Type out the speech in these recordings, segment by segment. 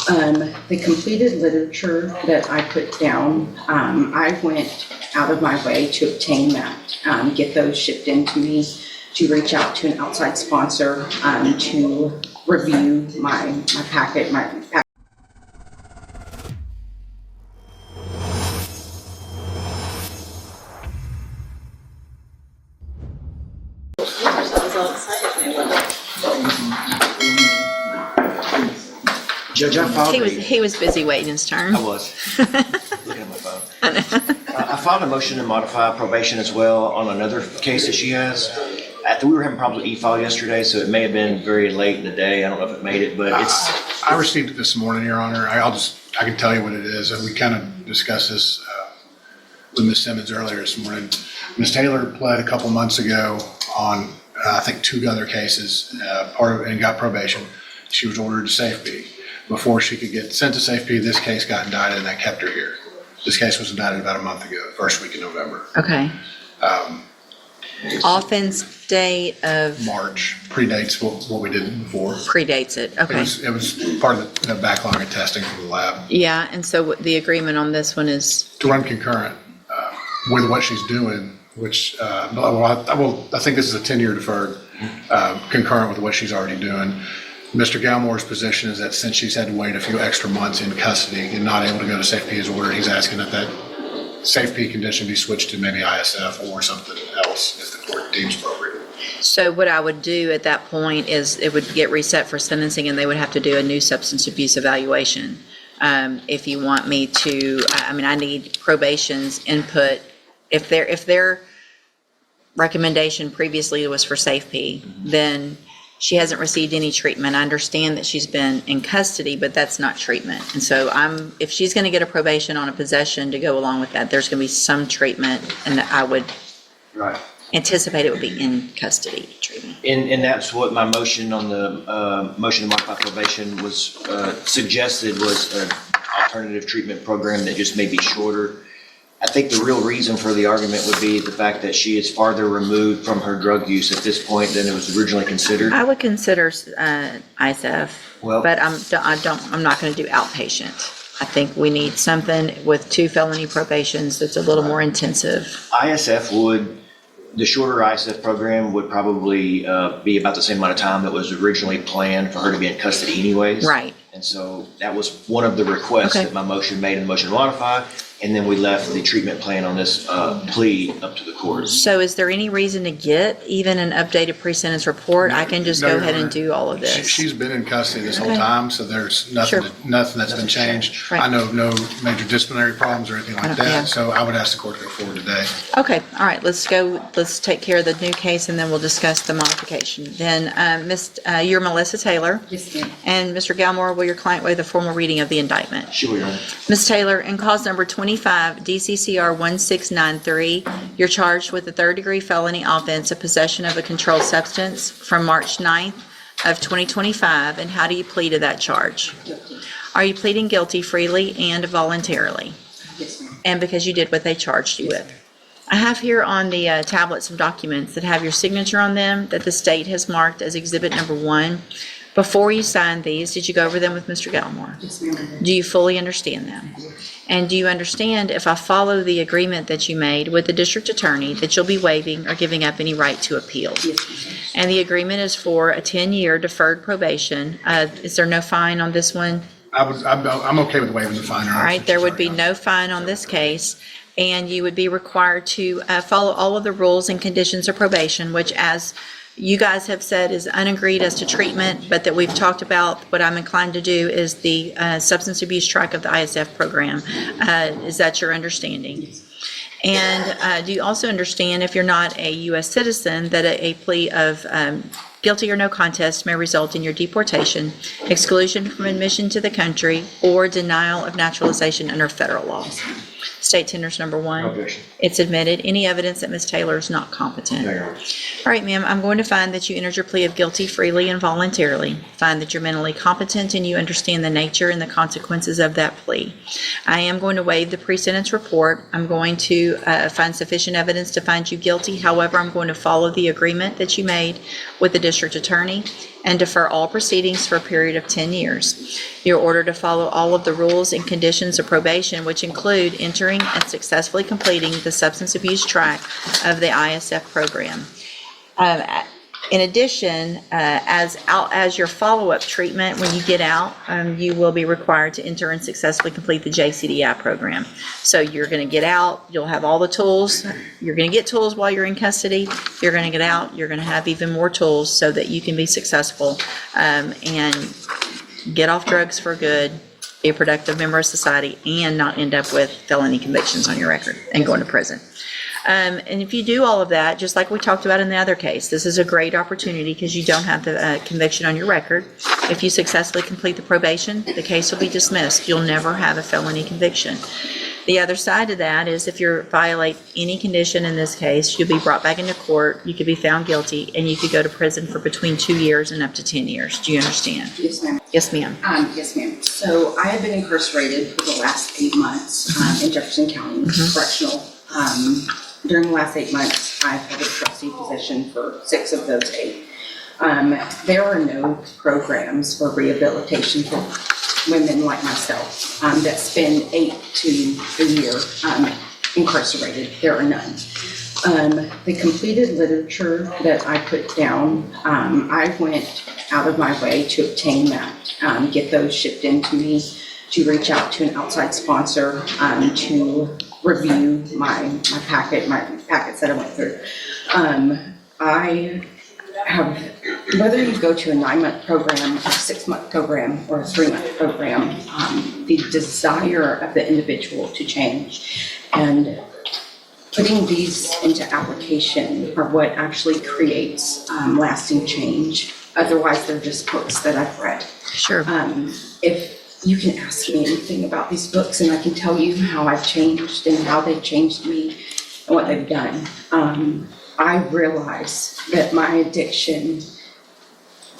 The completed literature that I put down, I went out of my way to obtain that, get those shipped in to me, to reach out to an outside sponsor to review my packet, Judge, I filed He was busy waiting his turn. I was. Looking at my phone. I filed a motion to modify probation as well on another case that she has. We were having problems with e-file yesterday, so it may have been very late in the day. I don't know if it made it, but it's... I received it this morning, Your Honor. I can tell you what it is. And we kind of discussed this with Ms. Simmons earlier this morning. Ms. Taylor pled a couple months ago on, I think, 2 other cases, and got probation. She was ordered to safety. Before she could get sent to safety, this case got indicted and that kept her here. This case was indicted about a month ago, first week in November. Okay. Offense date of March predates what we did before. predates it. Okay. It was part of the backlog of testing from the lab. Yeah, and so the agreement on this one is To run concurrent with what she's doing, which, I think this is a 10-year deferred, concurrent with what she's already doing. Mr. Galmore's position is that since she's had to wait a few extra months in custody and not able to go to safety as ordered, he's asking that safety condition be switched to maybe ISF or something else if the court deems appropriate. So what I would do at that point is it would get reset for sentencing and they would have to do a new substance abuse evaluation. If you want me to, I need probation's input. If their recommendation previously was for safety, then she hasn't received any treatment. I understand that she's been in custody, but that's not treatment. And so if she's going to get a probation on a possession to go along with that, there's going to be some treatment, and I would anticipate it would be in custody treatment. And that's what my motion on the motion to modify probation was suggested, was an alternative treatment program that just may be shorter. I think the real reason for the argument would be the fact that she is farther removed from her drug use at this point than it was originally considered. I would consider ISF, but I'm not going to do outpatient. I think we need something with 2 felony probations that's a little more intensive. The shorter ISF program would probably be about the same amount of time that was originally planned for her to be in custody anyways. Right. And so that was one of the requests that my motion made in the motion to modify. And then we left the treatment plan on this plea up to the court. So is there any reason to get even an updated pre-sentence report? I can just go ahead and do all of this. She's been in custody this whole time, so there's nothing that's been changed. Right. I know no major disciplinary problems or anything like that, so I would ask the court to go forward today. Okay, all right, let's take care of the new case and then we'll discuss the modification. Then, you're Melissa Taylor. Yes, ma'am. And Mr. Galmore, will your client waive the formal reading of the indictment? Sure, Your Honor. Ms. Taylor, in cause number 25, DCCR 1693, you're charged with a third-degree felony offense of possession of a controlled substance from March 9th of 2025, and how do you plead to that charge? Guilty. Are you pleading guilty freely and voluntarily? Yes, ma'am. And because you did what they charged you with? I have here on the tablet some documents that have your signature on them that the state has marked as exhibit number 1. Before you signed these, did you go over them with Mr. Galmore? Yes, ma'am. Do you fully understand them? And do you understand, if I follow the agreement that you made with the district attorney, that you'll be waiving or giving up any right to appeal? Yes, ma'am. And the agreement is for a 10-year deferred probation. Is there no fine on this one? I'm okay with waiving the fine. All right, there would be no fine on this case, and you would be required to follow all of the rules and conditions of probation, which, as you guys have said, is unagreed as to treatment, but that we've talked about. What I'm inclined to do is the substance abuse track of the ISF program. Is that your understanding? And do you also understand, if you're not a U.S. citizen, that a plea of guilty or no contest may result in your deportation, exclusion from admission to the country, or denial of naturalization under federal laws? State tenders number one. No objection. It's admitted. Any evidence that Ms. Taylor is not competent? No, Your Honor. All right, ma'am, I'm going to find that you entered your plea of guilty freely and voluntarily. Find that you're mentally competent and you understand the nature and the consequences of that plea. I am going to waive the pre-sentence report. I'm going to find sufficient evidence to find you guilty. However, I'm going to follow the agreement that you made with the district attorney and defer all proceedings for a period of 10 years. You're ordered to follow all of the rules and conditions of probation, which include entering and successfully completing the substance abuse track of the ISF program. In addition, as your follow-up treatment, when you get out, you will be required to enter and successfully complete the JCDI program. So you're going to get out, you'll have all the tools. You're going to get tools while you're in custody. You're going to get out, you're going to have even more tools so that you can be successful and get off drugs for good, be a productive member of society, and not end up with felony convictions on your record and going to prison. And if you do all of that, just like we talked about in the other case, this is a great opportunity because you don't have the conviction on your record. If you successfully complete the probation, the case will be dismissed. You'll never have a felony conviction. The other side of that is if you violate any condition in this case, you'll be brought back into court, you could be found guilty, and you could go to prison for between 2 years and up to 10 years. Do you understand? Yes, ma'am. Yes, ma'am. Yes, ma'am. So I have been incarcerated for the last 8 months in Jefferson County Correctional. During the last 8 months, I've held a trustee position for 6 of those 8. There are no programs for rehabilitation for women like myself that spend 8 to a year incarcerated. There are none. The completed literature that I put down, I went out of my way to obtain that, get those shipped in to me, to reach out to an outside sponsor to review my packets that I went through. I have, whether you go to a 9-month program, a 6-month program, or a 3-month program, the desire of the individual to change and putting these into application are what actually creates lasting change. Otherwise, they're just books that I've read. Sure. If you can ask me anything about these books and I can tell you how I've changed and how they've changed me and what they've done. I realize that my addiction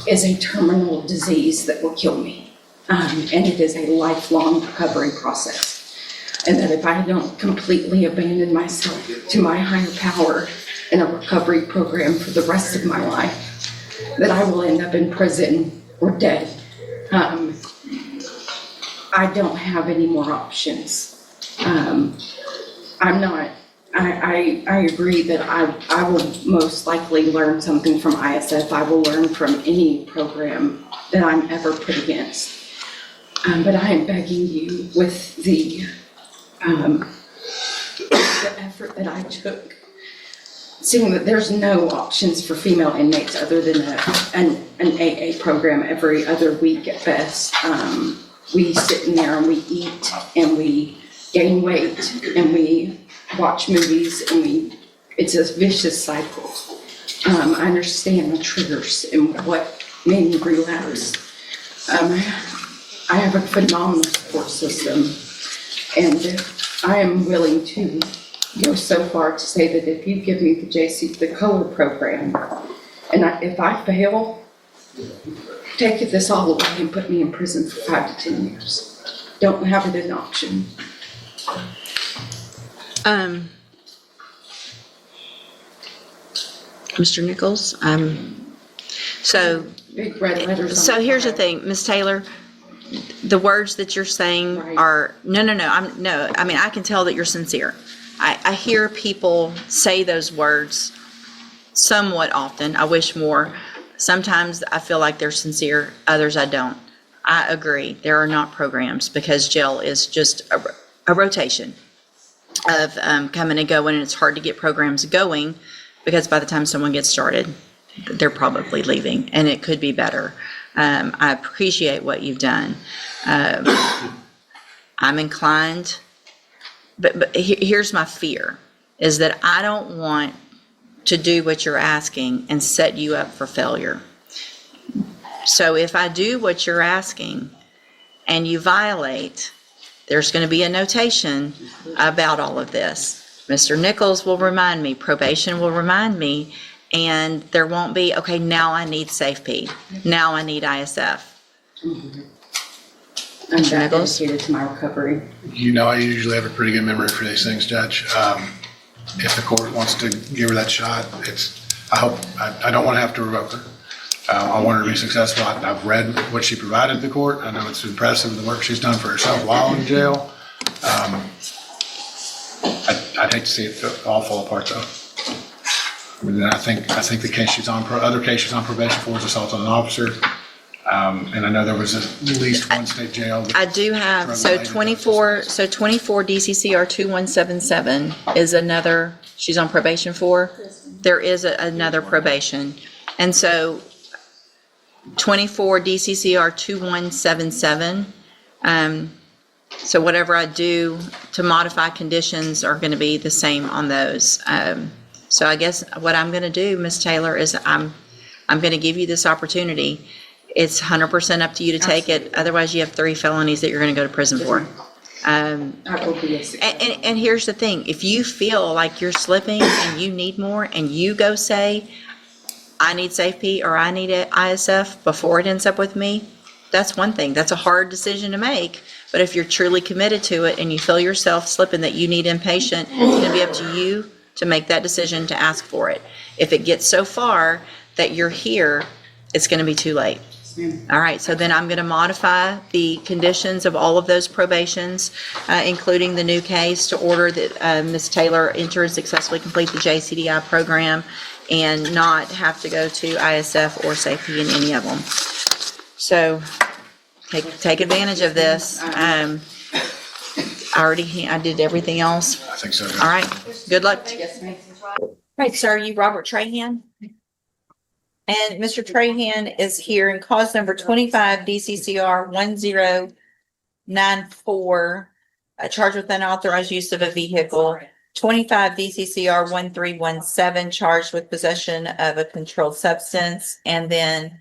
is a terminal disease that will kill me. And it is a lifelong recovery process. And that if I don't completely abandon myself to my higher power in a recovery program for the rest of my life, that I will end up in prison or dead. I don't have any more options. I agree that I will most likely learn something from ISF. I will learn from any program that I'm ever put against. But I am begging you with the effort that I took, seeing that there's no options for female inmates other than an AA program every other week at best. We sit in there and we eat and we gain weight and we watch movies and it's a vicious cycle. I understand the triggers and what made me relapse. I have a phenomenal support system and I am willing to go so far to say that if you give me the COLA program and if I fail, take this all away and put me in prison for 5 to 10 years. Don't have it an option. Mr. Nichols, so Big red letters. So here's the thing, Ms. Taylor, the words that you're saying Right. are, I mean, I can tell that you're sincere. I hear people say those words somewhat often. I wish more. Sometimes I feel like they're sincere, others I don't. I agree, there are not programs because jail is just a rotation of coming and going, and it's hard to get programs going because by the time someone gets started, they're probably leaving, and it could be better. I appreciate what you've done. I'm inclined, but here's my fear, is that I don't want to do what you're asking and set you up for failure. So if I do what you're asking and you violate, there's going to be a notation about all of this. Mr. Nichols will remind me, probation will remind me, and there won't be, okay, now I need SafeP. Now I need ISF. I'm Mr. that Nichols? dedicated to my recovery. You know, I usually have a pretty good memory for these things, Judge. If the court wants to give her that shot, I don't want to have to revoke her. I want her to be successful. I've read what she provided to the court. I know it's impressive, the work she's done for herself while in jail. I'd hate to see it all fall apart, though. I mean, I think the case she's on, other case she's on probation for is assault on an officer. And I know there was at least one state jail. I do have, so 24 DCCR 2177 is another, she's on probation for. There is another probation. And so 24 DCCR 2177, so whatever I do to modify conditions are going to be the same on those. So I guess what I'm going to do, Ms. Taylor, is I'm going to give you this opportunity. It's 100% up to you to take it. Otherwise, you have 3 felonies that you're going to go to prison for. That will be a success. And here's the thing. If you feel like you're slipping and you need more and you go say, I need SafeP or I need ISF before it ends up with me, that's one thing. That's a hard decision to make. But if you're truly committed to it and you feel yourself slipping that you need inpatient, it's going to be up to you to make that decision to ask for it. If it gets so far that you're here, it's going to be too late. All right, so then I'm going to modify the conditions of all of those probations, including the new case, to order that Ms. Taylor enter and successfully complete the JCDI program and not have to go to ISF or SafeP in any of them. So take advantage of this. I did everything else. I think so. All right, good luck. Yes, ma'am. All right, sir, you Robert Trahan? And Mr. Trahan is here in cause number 25 DCCR 1094, charged with unauthorized use of a vehicle. 25 DCCR 1317, charged with possession of a controlled substance. And then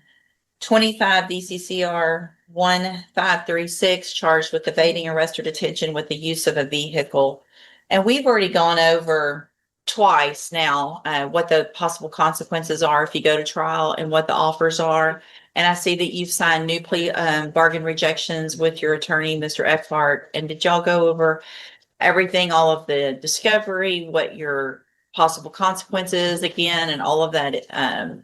25 DCCR 1536, charged with evading arrest or detention with the use of a vehicle. And we've already gone over twice now what the possible consequences are if you go to trial and what the offers are. And I see that you've signed new plea bargain rejections with your attorney, Mr. Eckhart. And did y'all go over everything, all of the discovery, what your possible consequences again, and all of that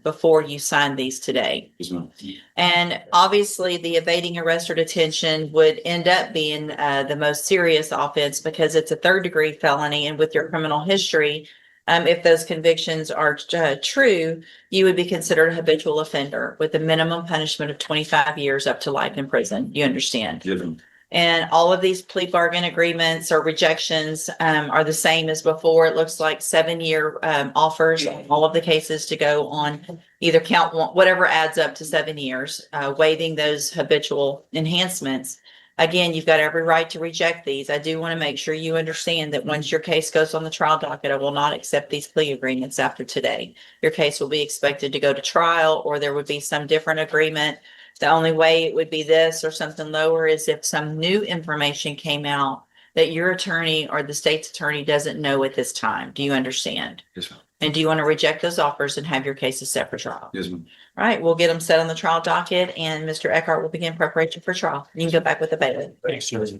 before you signed these today? Yes, ma'am. And obviously the evading arrest or detention would end up being the most serious offense because it's a 3rd-degree felony. And with your criminal history, if those convictions are true, you would be considered a habitual offender with a minimum punishment of 25 years up to life in prison. You understand? Yes, ma'am. And all of these plea bargain agreements or rejections are the same as before. It looks like 7-year offers, all of the cases to go on either count one, whatever adds up to 7 years, waiving those habitual enhancements. Again, you've got every right to reject these. I do want to make sure you understand that once your case goes on the trial docket, I will not accept these plea agreements after today. Your case will be expected to go to trial, or there would be some different agreement. The only way it would be this or something lower is if some new information came out that your attorney or the state's attorney doesn't know at this time. Do you understand? Yes, ma'am. And do you want to reject those offers and have your cases set for trial? Yes, ma'am. All right, we'll get them set on the trial docket, and Mr. Eckhart will begin preparation for trial. You can go back with the bailiff. Thanks, Judge.